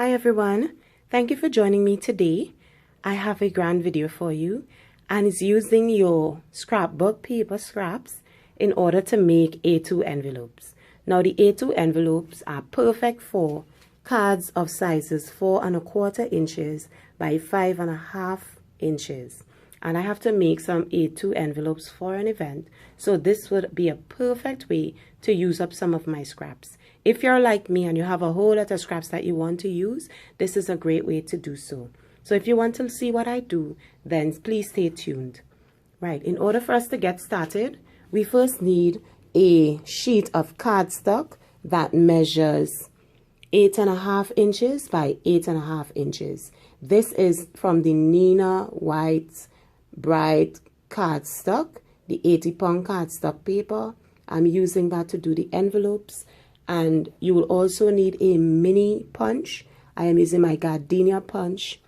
Hi everyone, thank you for joining me today. I have a grand video for you and it's using your scrapbook paper scraps in order to make A2 envelopes. Now the A2 envelopes are perfect for cards of sizes 4¼ inches by 5½ inches. And I have to make some A2 envelopes for an event, so this would be a perfect way to use up some of my scraps. If you're like me and you have a whole lot of scraps that you want to use, this is a great way to do so. So if you want to see what I do, then please stay tuned. Right, in order for us to get started, we first need a sheet of cardstock that measures 8½ inches by 8½ inches. This is from the Nina White Bright cardstock, the 80-pound cardstock paper. I'm using that to do the envelopes. And you will also need a mini punch. I am using my gardenia punch.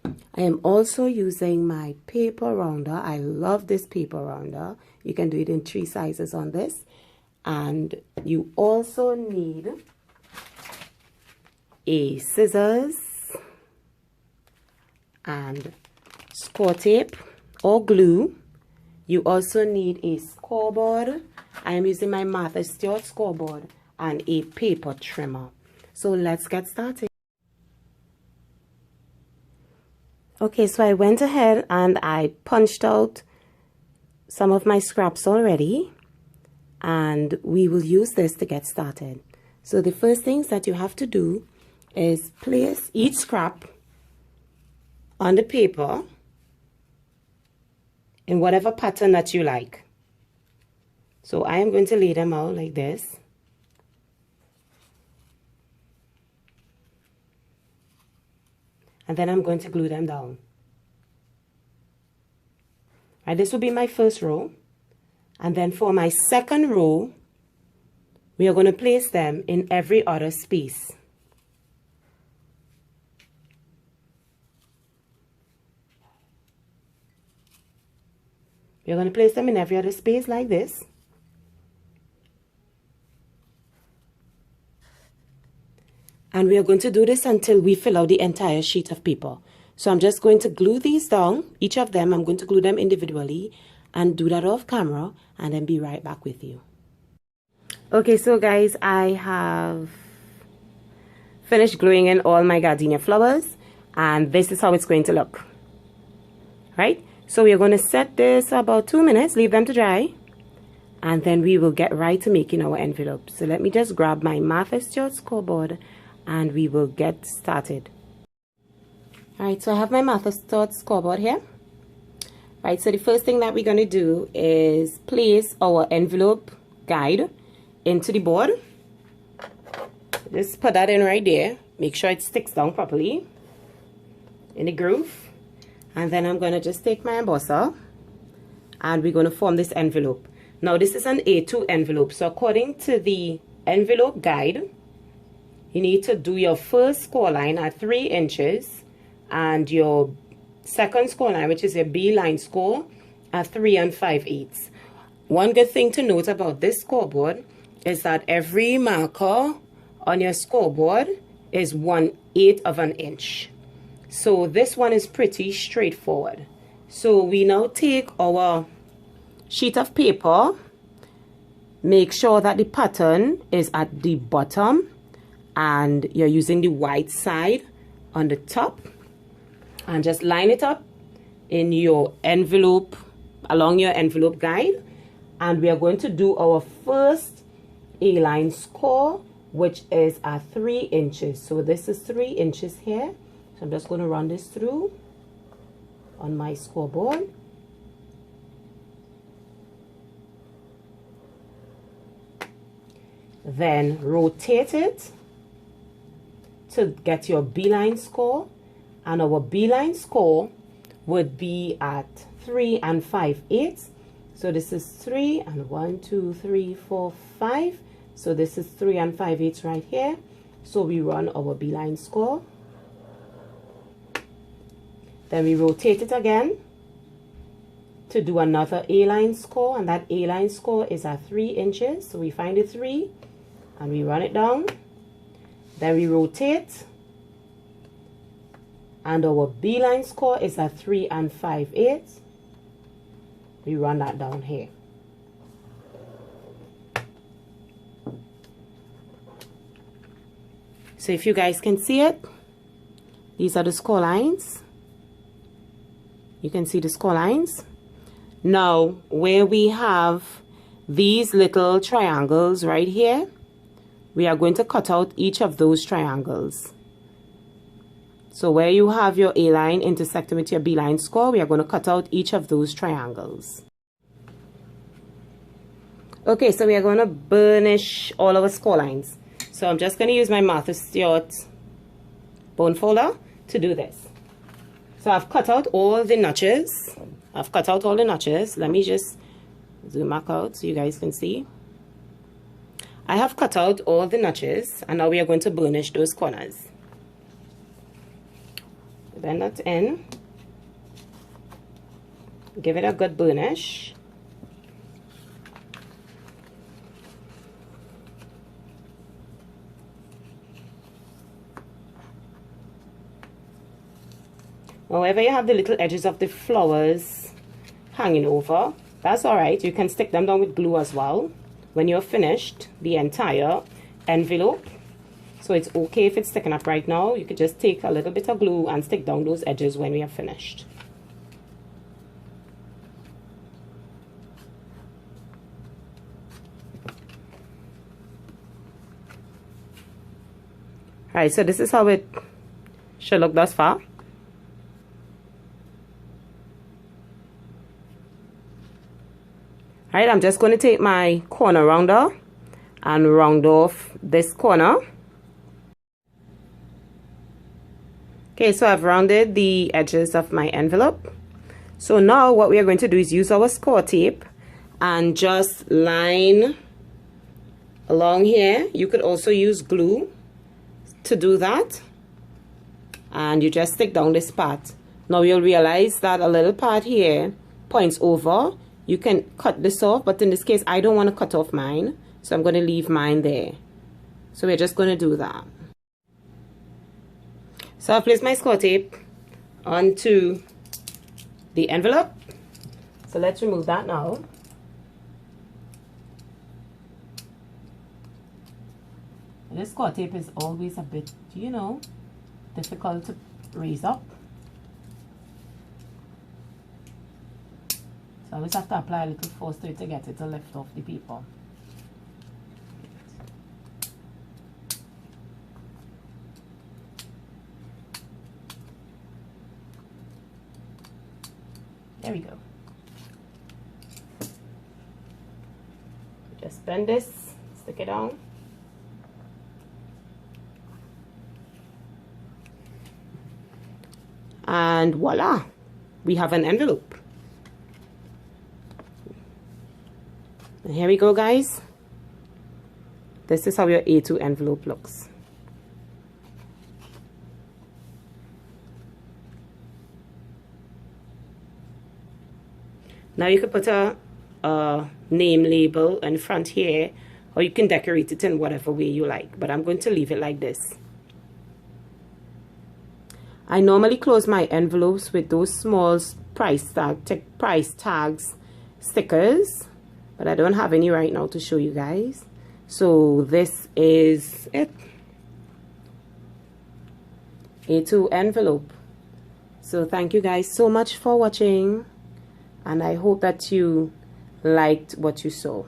I am also using my paper rounder. I love this paper rounder. You can do it in 3 sizes on this. And you also need a scissors and score tape or glue. You also need a scoreboard. I am using my Martha Stewart scoreboard and a paper trimmer. So let's get started. Okay, so I went ahead and I punched out some of my scraps already, and we will use this to get started. So the first things that you have to do is place each scrap on the paper in whatever pattern that you like. So I am going to lay them out like this. And then I'm going to glue them down. Right, this will be my first row. And then for my second row, we are going to place them in every other space. We're going to place them in every other space like this. And we are going to do this until we fill out the entire sheet of paper. So I'm just going to glue these down. Each of them, I'm going to glue them individually and do that off camera and then be right back with you. Okay, so guys, I have finished gluing in all my gardenia flowers and this is how it's going to look. Right? So we are going to set this about 2 minutes, leave them to dry, and then we will get right to making our envelopes. So let me just grab my Martha Stewart scoreboard and we will get started. Alright, so I have my Martha Stewart scoreboard here. Right, so the first thing that we're going to do is place our envelope guide into the board. Just put that in right there. Make sure it sticks down properly in the groove. And then I'm going to just take my embosser and we're going to form this envelope. Now this is an A2 envelope. So according to the envelope guide, you need to do your first score line at 3 inches and your second score line, which is your B line score, at 3 5/8. One good thing to note about this scoreboard is that every marker on your scoreboard is 1/8 of an inch. So this one is pretty straightforward. So we now take our sheet of paper, make sure that the pattern is at the bottom and you're using the white side on the top, and just line it up in your envelope, along your envelope guide, and we are going to do our first A-line score, which is at 3 inches. So this is 3 inches here. So I'm just going to run this through on my scoreboard. Then rotate it to get your B-line score. And our B-line score would be at 3 5/8. So this is 3 and 1, 2, 3, 4, 5. So this is 3 5/8 right here. So we run our B-line score. Then we rotate it again to do another A-line score, and that A-line score is at 3 inches. So we find the 3 and we run it down. Then we rotate And our B-line score is at 3 5/8. We run that down here. So if you guys can see it, these are the score lines. You can see the score lines. Now, where we have these little triangles right here, we are going to cut out each of those triangles. So where you have your A line intersecting with your B line score, we are going to cut out each of those triangles. Okay, so we are going to burnish all our score lines. So I'm just going to use my Martha Stewart bone folder to do this. So I've cut out all the notches. Let me just zoom back out so you guys can see. I have cut out all the notches, and now we are going to burnish those corners. Bend that in. Give it a good burnish. However, you have the little edges of the flowers hanging over, that's alright. You can stick them down with glue as well when you're finished the entire envelope. So it's okay if it's sticking up right now. You could just take a little bit of glue and stick down those edges when we are finished. Alright, so this is how it should look thus far. Alright, I'm just going to take my corner rounder and round off this corner. Okay, so I've rounded the edges of my envelope. So now what we are going to do is use our score tape and just line along here. You could also use glue to do that. And you just stick down this part. Now you'll realize that a little part here points over. You can cut this off, but in this case, I don't want to cut off mine. So I'm going to leave mine there. So we're just going to do that. So I've placed my score tape onto the envelope. So let's remove that now. This score tape is always a bit, you know, difficult to raise up. So I always have to apply a little force to it to get it to lift off the paper. There we go. Just bend this, stick it down. And voila, we have an envelope. And here we go, guys. This is how your A2 envelope looks. Now you could put a name label in front here, or you can decorate it in whatever way you like, but I'm going to leave it like this. I normally close my envelopes with those small price tags stickers, but I don't have any right now to show you guys. So this is it. A2 envelope. So thank you guys so much for watching, and I hope that you liked what you saw.